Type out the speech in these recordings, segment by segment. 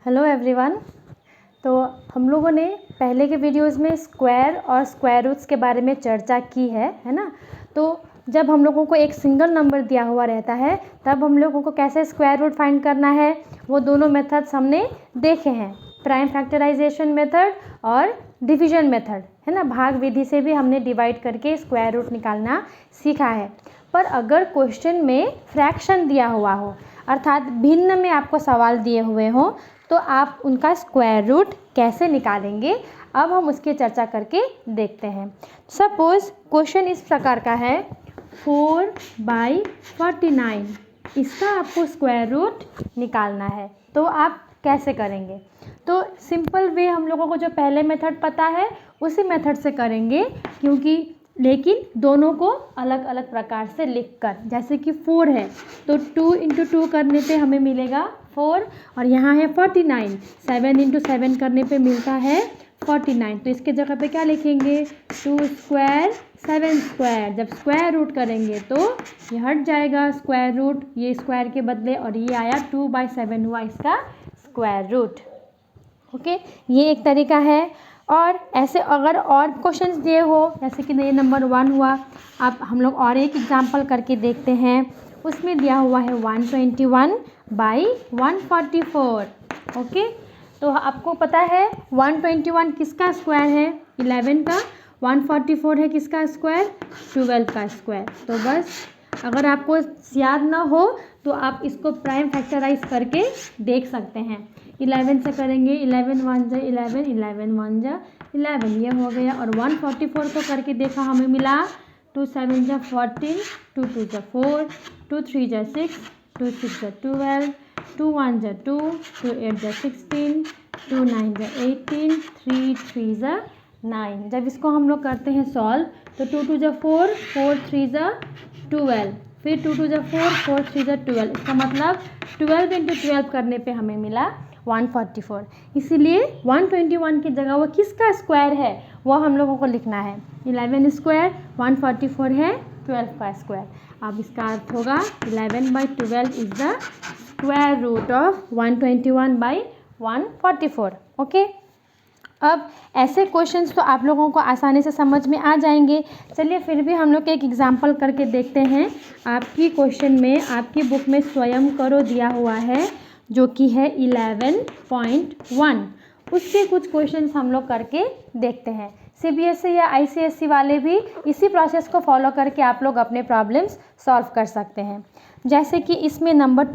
Hello everyone. तो हम लोगों ने पहले के वीडियोस में स्क्वायर और स्क्वायर रूट्स के बारे में चर्चा की है ना। तो जब हम लोगों को एक सिंगल नंबर दिया हुआ रहता है तब हम लोगों को कैसे स्क्वायर रूट फाइंड करना है वो दोनों मेथड्स हमने देखे हैं, प्राइम फैक्टराइजेशन मेथड और डिवीजन मेथड, है ना। भाग विधि से भी हमने डिवाइड करके स्क्वायर रूट निकालना सीखा है। पर अगर क्वेश्चन में फ्रैक्शन दिया हुआ हो अर्थात भिन्न में आपको सवाल दिए हुए हों तो आप उनका स्क्वायर रूट कैसे निकालेंगे, अब हम उसकी चर्चा करके देखते हैं। सपोज़ क्वेश्चन इस प्रकार का है 4/49, इसका आपको स्क्वायर रूट निकालना है। तो आप कैसे करेंगे? तो सिंपल वे हम लोगों को जो पहले मेथड पता है उसी मेथड से करेंगे, लेकिन दोनों को अलग अलग प्रकार से लिखकर। जैसे कि 4 है तो 2 × 2 करने पे हमें मिलेगा 4, और यहाँ है 49, 7 × 7 करने पे मिलता है 49। तो इसके जगह पे क्या लिखेंगे? 2 स्क्वायर 7 स्क्वायर। जब स्क्वायर रूट करेंगे तो ये हट जाएगा स्क्वायर रूट, ये स्क्वायर के बदले, और ये आया 2/7 हुआ इसका स्क्वायर रूट। ओके, ये एक तरीका है। और ऐसे अगर और क्वेश्चंस दिए हो, जैसे कि ये नंबर 1 हुआ, अब हम लोग और एक एग्जांपल करके देखते हैं। उसमें दिया हुआ है 121/144। ओके, तो आपको पता है 121 किसका स्क्वायर है? 11 का। 144 है किसका स्क्वायर? 12 का स्क्वायर। तो बस अगर आपको याद ना हो तो आप इसको प्राइम फैक्टराइज करके देख सकते हैं। 11 से करेंगे, 11 1 जा 11, 11 1 जा 11, ये हो गया। और 144 को करके देखा, हमें मिला 2 7 जा 14, 2 2 जा 4, 2 3 जा 6, 2 6 जा 12, 2 1 जा 2, 2 8 जा 16, 2 9 जा 18, 3 3 जा 9। जब इसको हम लोग करते हैं सॉल्व तो 2 2 जा 4, 4 3 जा 12, फिर 2 2 जा 4, 4 3 जा 12। इसका मतलब 12 × 12 करने पे हमें मिला 144। इसीलिए 121 की जगह वो किसका स्क्वायर है वो हम लोगों को लिखना है। 11 स्क्वायर 144 है 12 का स्क्वायर। अब इसका अर्थ होगा 11/12 is the square root of 121/144। Okay, अब ऐसे क्वेश्चंस तो आप लोगों को आसानी से समझ में आ जाएंगे। चलिए फिर भी हम लोग एक एग्जांपल करके देखते हैं। आपकी क्वेश्चन में आपकी बुक में स्वयं करो दिया हुआ है जो कि है 11.1। उसके कुछ क्वेश्चंस हम लोग करके देखते हैं। CBSE या ICSE वाले भी इसी प्रोसेस को फॉलो करके आप लोग अपने प्रॉब्लम्स सॉल्व कर सकते हैं। जैसे कि इसमें नंबर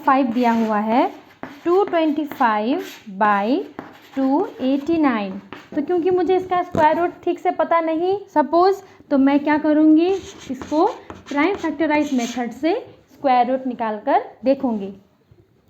5 दिया हुआ है 225/289। तो क्योंकि मुझे इसका स्क्वायर रूट ठीक से पता नहीं सपोज़, तो मैं क्या करूँगी, इसको प्राइम फैक्टराइज मेथड से स्क्वायर रूट निकाल कर देखूँगी।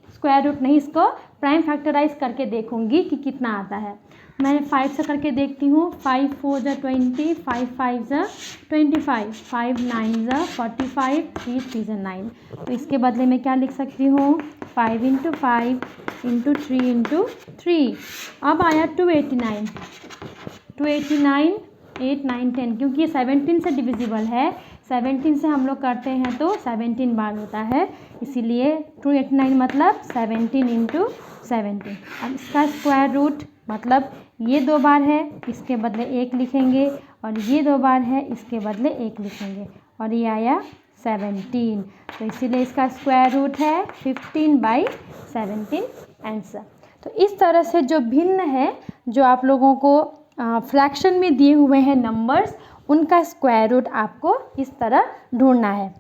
स्क्वायर रूट नहीं, इसको प्राइम फैक्टराइज करके देखूँगी कि कितना आता है। मैं 5 से करके देखती हूँ। 5 4 जा 20, 5 5 जा 25, 5 9 जा 45, 3 3 जा 9। तो इसके बदले में क्या लिख सकती हूँ? 5 × 5 × 3 × 3। अब आया 289, 8 9 10, क्योंकि ये 17 से डिविजिबल है। 17 से हम लोग करते हैं तो 17 बार होता है, इसीलिए 289 मतलब 17 × 17। अब इसका स्क्वायर रूट मतलब ये 2 बार है, इसके बदले 1 लिखेंगे, और ये 2 बार है, इसके बदले 1 लिखेंगे, और ये आया 17। तो इसीलिए इसका स्क्वायर रूट है 15/17 आंसर। तो इस तरह से जो भिन्न है, जो आप लोगों को फ्रैक्शन में दिए हुए हैं नंबर्स, उनका स्क्वायर रूट आपको इस तरह ढूंढना है।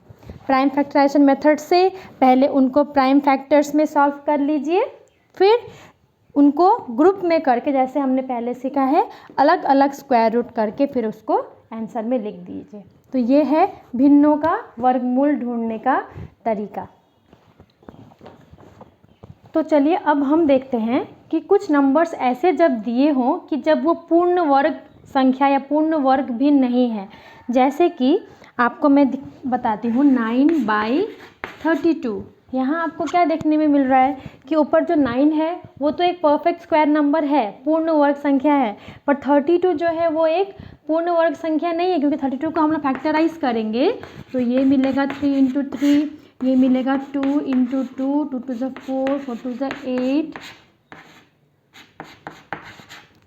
प्राइम फैक्टराइजेशन मेथड से पहले उनको प्राइम फैक्टर्स में सॉल्व कर लीजिए, फिर उनको ग्रुप में करके, जैसे हमने पहले सीखा है, अलग अलग स्क्वायर रूट करके फिर उसको आंसर में लिख दीजिए। तो ये है भिन्नों का वर्गमूल ढूंढने का तरीका। तो चलिए अब हम देखते हैं कि कुछ नंबर्स ऐसे जब दिए हों कि जब वो पूर्ण वर्ग संख्या या पूर्ण वर्ग भी नहीं है। जैसे कि आपको मैं बताती हूँ 9/32। यहाँ आपको क्या देखने में मिल रहा है कि ऊपर जो 9 है वो तो एक परफेक्ट स्क्वायर नंबर है, पूर्ण वर्ग संख्या है, पर 32 जो है वो एक पूर्ण वर्ग संख्या नहीं है, क्योंकि 32 को हम लोग फैक्टराइज करेंगे तो ये मिलेगा 3 × 3, ये मिलेगा 2 इंटू 2, 2 टू ज़ 4, 4 टू ज़ 8,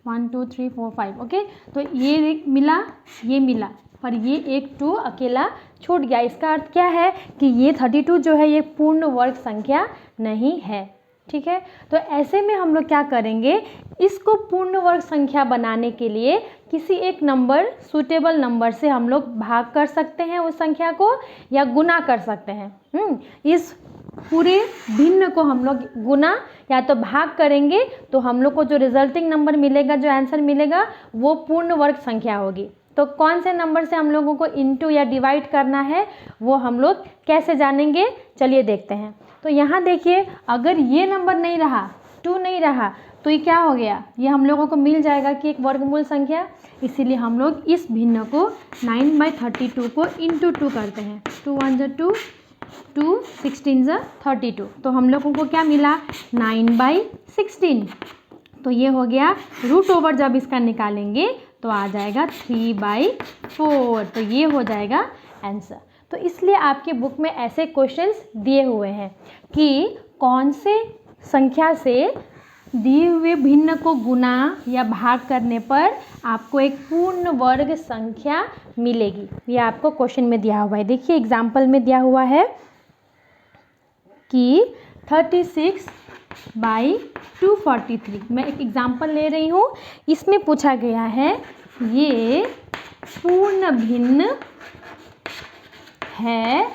1 2 3 4 5। ओके, तो ये मिला, ये मिला, पर ये एक 2 अकेला छूट गया। इसका अर्थ क्या है कि ये 32 जो है ये पूर्ण वर्ग संख्या नहीं है। ठीक है, तो ऐसे में हम लोग क्या करेंगे, इसको पूर्ण वर्ग संख्या बनाने के लिए किसी एक नंबर, सूटेबल नंबर से हम लोग भाग कर सकते हैं उस संख्या को, या गुना कर सकते हैं। इस पूरे भिन्न को हम लोग गुना या तो भाग करेंगे तो हम लोग को जो रिजल्टिंग नंबर मिलेगा, जो आंसर मिलेगा, वो पूर्ण वर्ग संख्या होगी। तो कौन से नंबर से हम लोगों को इंटू या डिवाइड करना है वो हम लोग कैसे जानेंगे, चलिए देखते हैं। तो यहाँ देखिए, अगर ये नंबर नहीं रहा, 2 नहीं रहा, तो ये क्या हो गया, ये हम लोगों को मिल जाएगा कि एक वर्गमूल संख्या। इसीलिए हम लोग इस भिन्न को 9/32 को इंटू 2 करते हैं। 2 1 ज़ 2, 2 16 ज़ 32। तो हम लोगों को क्या मिला, 9/16। तो ये हो गया, रूट ओवर जब इसका निकालेंगे तो आ जाएगा 3/4। तो ये हो जाएगा आंसर। तो इसलिए आपके बुक में ऐसे क्वेश्चंस दिए हुए हैं कि कौन से संख्या से दिए हुए भिन्न को गुना या भाग करने पर आपको एक पूर्ण वर्ग संख्या मिलेगी। ये आपको क्वेश्चन में दिया हुआ है। देखिए एग्जाम्पल में दिया हुआ है कि 36/243। मैं एक एग्जाम्पल ले रही हूँ। इसमें पूछा गया है ये पूर्ण भिन्न है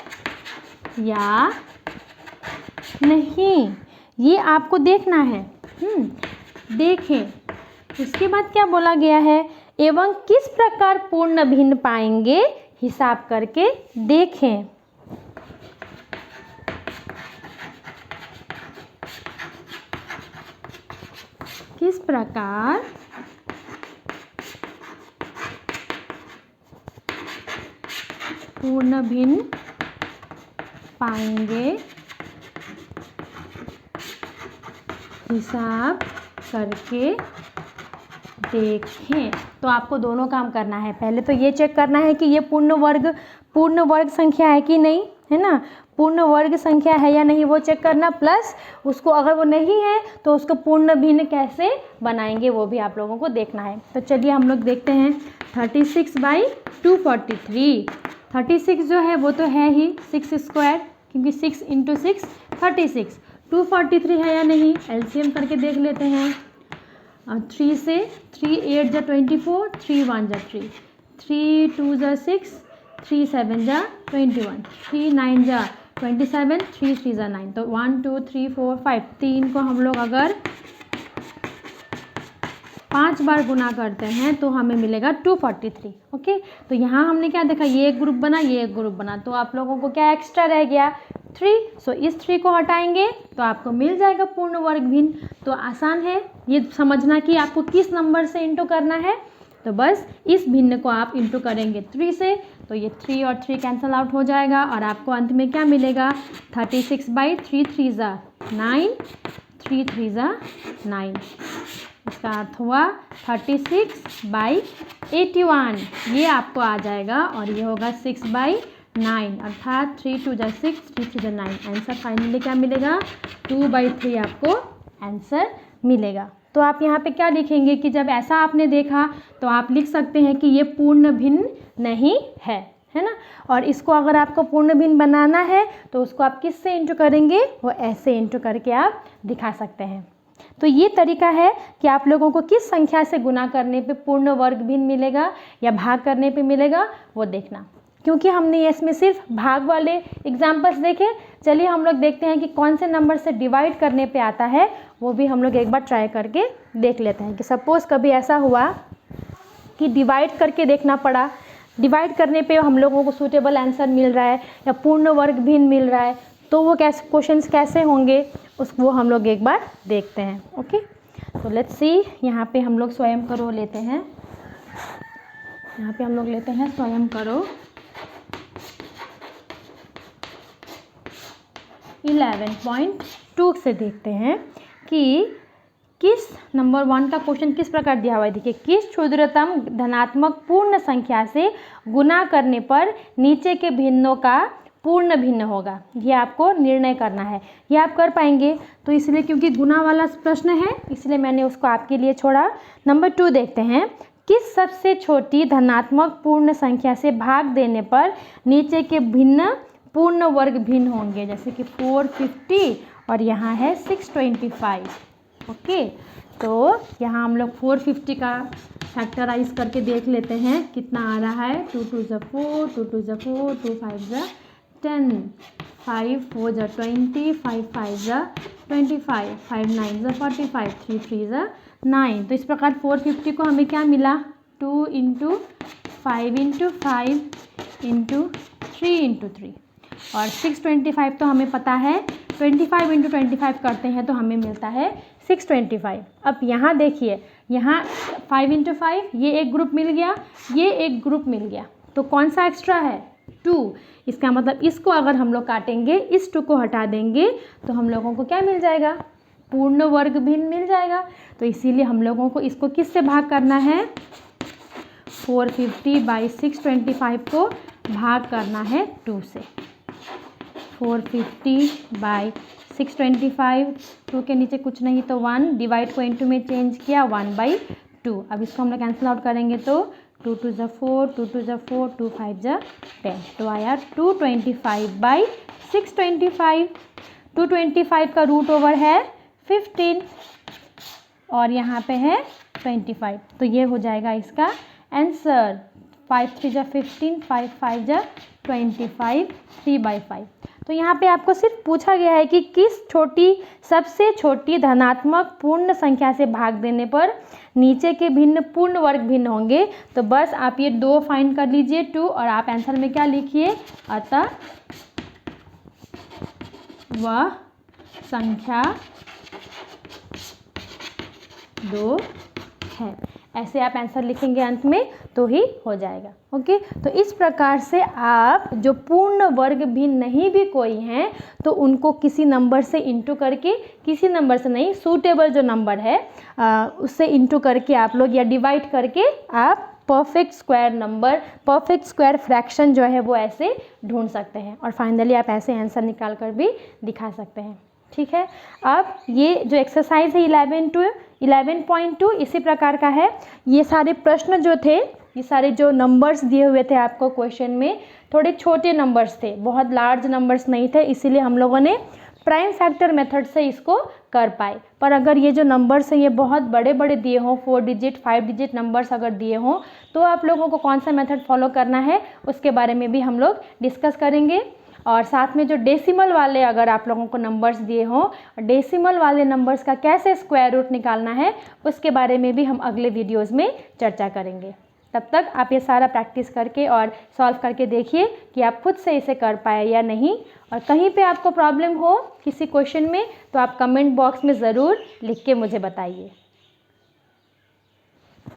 या नहीं, ये आपको देखना है। देखें, उसके बाद क्या बोला गया है, एवं किस प्रकार पूर्ण भिन्न पाएंगे, हिसाब करके देखें। किस प्रकार पूर्ण भिन्न पाएंगे, हिसाब करके देखें। तो आपको दोनों काम करना है। पहले तो ये चेक करना है कि ये पूर्ण वर्ग संख्या है कि नहीं, है ना, पूर्ण वर्ग संख्या है या नहीं वो चेक करना, प्लस उसको अगर वो नहीं है तो उसको पूर्ण भिन्न कैसे बनाएंगे वो भी आप लोगों को देखना है। तो चलिए हम लोग देखते हैं। 36/243, 36 जो है वो तो है ही 6 स्क्वायर, क्योंकि 6 इंटू 6 36। 243 है या नहीं, एलसीएम करके देख लेते हैं। 3 से 3 8 जा 24, 3 1 जा 3, 3 2 जा 6, 3 7 जा 21, 3 9 जा 27, 3 3 जा 9। तो 1 2 3 4 5, 3 को हम लोग अगर 5 बार गुना करते हैं तो हमें मिलेगा 243। ओके, तो यहाँ हमने क्या देखा, ये एक ग्रुप बना, ये एक ग्रुप बना, तो आप लोगों को क्या एक्स्ट्रा रह गया, 3। सो इस 3 को हटाएंगे तो आपको मिल जाएगा पूर्ण वर्ग भिन्न। तो आसान है ये समझना कि आपको किस नंबर से इंटू करना है। तो बस इस भिन्न को आप इंटू करेंगे 3 से, तो ये 3 और 3 कैंसिल आउट हो जाएगा और आपको अंत में क्या मिलेगा, 36/3 3 ज़ा 9, 3 3 ज़ा 9। इसका अर्थ हुआ 36/81। ये आपको आ जाएगा और ये होगा 6/9, अर्थात 3 2 जा 6, 3 3 जा 9। आंसर फाइनली क्या मिलेगा, 2/3 आपको आंसर मिलेगा। तो आप यहाँ पे क्या लिखेंगे कि जब ऐसा आपने देखा तो आप लिख सकते हैं कि ये पूर्ण भिन्न नहीं है ना। और इसको अगर आपको पूर्ण भिन्न बनाना है तो उसको आप किससे इंटू करेंगे, वो ऐसे इंटू करके आप दिखा सकते हैं। तो ये तरीका है कि आप लोगों को किस संख्या से गुना करने पे पूर्ण वर्ग भिन्न मिलेगा या भाग करने पे मिलेगा वो देखना। क्योंकि हमने इसमें सिर्फ भाग वाले एग्जाम्पल्स देखे, चलिए हम लोग देखते हैं कि कौन से नंबर से डिवाइड करने पे आता है, वो भी हम लोग एक बार ट्राई करके देख लेते हैं। कि सपोज़ कभी ऐसा हुआ कि डिवाइड करके देखना पड़ा, डिवाइड करने पे हम लोगों को सूटेबल आंसर मिल रहा है या पूर्ण वर्ग भिन्न मिल रहा है, तो वो कैसे क्वेश्चंस कैसे होंगे वो हम लोग एक बार देखते हैं। ओके, तो लेट्स सी। यहाँ पे हम लोग स्वयं करो लेते हैं। यहाँ पे हम लोग लेते हैं स्वयं करो 11.2 से देखते हैं कि किस नंबर 1 का क्वेश्चन किस प्रकार दिया हुआ है। देखिए, किस क्षुद्रतम धनात्मक पूर्ण संख्या से गुना करने पर नीचे के भिन्नों का पूर्ण भिन्न होगा, ये आपको निर्णय करना है। ये आप कर पाएंगे, तो इसलिए क्योंकि गुना वाला प्रश्न है इसलिए मैंने उसको आपके लिए छोड़ा। नंबर 2 देखते हैं, किस सबसे छोटी धनात्मक पूर्ण संख्या से भाग देने पर नीचे के भिन्न पूर्ण वर्ग भिन्न होंगे, जैसे कि 450 और यहाँ है 625। ओके, तो यहाँ हम लोग 450 का फैक्टराइज करके देख लेते हैं कितना आ रहा है। 2 2 ज़ा 4, 2 2 ज़ा 4, 2 5 ज़ा 10, 5 4 ज़ा 20, 5 5 ज़ा 25, 5 9 ज़ा 45, 3 3 ज़ा 9। तो इस प्रकार 450 को हमें क्या मिला, 2 × 5 × 5 × 3 × 3। और 625 तो हमें पता है 25 × 25 करते हैं तो हमें मिलता है 625। अब यहाँ देखिए, यहाँ 5 × 5 ये एक ग्रुप मिल गया, ये एक ग्रुप मिल गया, तो कौन सा एक्स्ट्रा है, 2। इसका मतलब इसको अगर हम लोग काटेंगे, इस 2 को हटा देंगे तो हम लोगों को क्या मिल जाएगा, पूर्ण वर्ग भिन्न मिल जाएगा। तो इसीलिए हम लोगों को इसको किस से भाग करना है, 450/625 को भाग करना है 2 से। 450/625, 2 के नीचे कुछ नहीं तो 1, डिवाइड को इनटू में चेंज किया 1/2। अब इसको हम लोग कैंसिल आउट करेंगे तो 2 2 ज़ा 4, 2 2 ज़ा 4, 2 5 ज़ा 10, तो आया 225/625। 225 का रूट ओवर है 15 और यहाँ पे है 25, तो ये हो जाएगा इसका आंसर। 5 3 ज़ा 15, 5 5 ज़ा 25, 3/5। तो यहाँ पे आपको सिर्फ पूछा गया है कि किस सबसे छोटी धनात्मक पूर्ण संख्या से भाग देने पर नीचे के भिन्न पूर्ण वर्ग भिन्न होंगे। तो बस आप ये 2 फाइंड कर लीजिए, 2, और आप आंसर में क्या लिखिए, अतः वह संख्या 2 है। ऐसे आप आंसर लिखेंगे अंत में तो ही हो जाएगा। ओके, तो इस प्रकार से आप जो पूर्ण वर्ग भिन्न नहीं भी कोई हैं तो उनको किसी नंबर से इंटू करके, किसी नंबर से नहीं, सूटेबल जो नंबर है उससे इंटू करके आप लोग या डिवाइड करके आप perfect square number, perfect square fraction जो है वो ऐसे ढूंढ सकते हैं और फाइनली आप ऐसे आंसर निकाल कर भी दिखा सकते हैं। ठीक है, अब ये जो एक्सरसाइज है 11.2 इसी प्रकार का है। ये सारे प्रश्न जो थे, ये सारे जो नंबर्स दिए हुए थे आपको क्वेश्चन में, थोड़े छोटे नंबर्स थे, बहुत लार्ज नंबर्स नहीं थे, इसीलिए हम लोगों ने प्राइम फैक्टर मेथड से इसको कर पाए। पर अगर ये जो नंबर्स हैं ये बहुत बड़े बड़े दिए हों, 4 डिजिट 5 डिजिट नंबर्स अगर दिए हों, तो आप लोगों को कौन सा मेथड फॉलो करना है उसके बारे में भी हम लोग डिस्कस करेंगे। और साथ में जो डेसिमल वाले अगर आप लोगों को नंबर्स दिए हों, डेसिमल वाले नंबर्स का कैसे स्क्वायर रूट निकालना है उसके बारे में भी हम अगले वीडियोज़ में चर्चा करेंगे। तब तक आप ये सारा प्रैक्टिस करके और सॉल्व करके देखिए कि आप खुद से इसे कर पाए या नहीं। और कहीं पे आपको प्रॉब्लम हो किसी क्वेश्चन में तो आप कमेंट बॉक्स में ज़रूर लिख के मुझे बताइए।